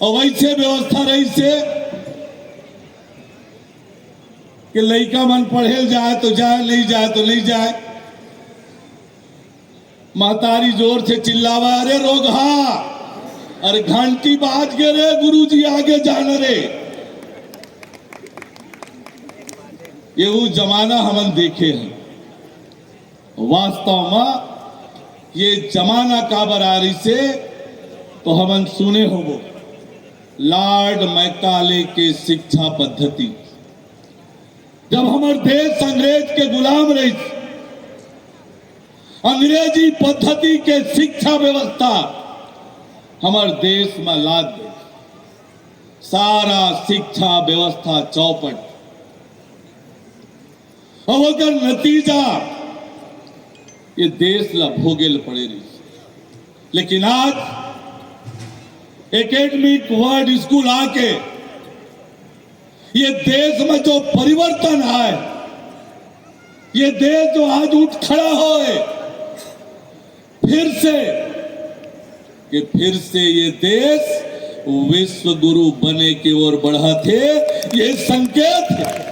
और वैसे व्यवस्था रही से कि लड़का मन पढ़े जाए तो जाए, नहीं जाए तो नहीं जाए। महतारी जोर से चिल्लावा, अरे रोगहा, अरे घंटी बाज के रे, गुरुजी आगे जाना रे। ये वो जमाना हमन देखे हैं। वास्तव में ये जमाना का बरारी से तो हमन सुने होगो लॉर्ड मैकाले के शिक्षा पद्धति। जब हमारे देश अंग्रेज के गुलाम रही, अंग्रेजी पद्धति के शिक्षा व्यवस्था हमारे देश में लाद दे। सारा शिक्षा व्यवस्था चौपट, अब अगर नतीजा ये देश ला भोगेल पड़े रही। लेकिन आज एकेडमिक वर्ड स्कूल आके ये देश में जो परिवर्तन है, ये देश जो आज उठ खड़ा होए फिर से ये देश विश्व गुरु बने की ओर बढ़ा थे, ये संकेत है।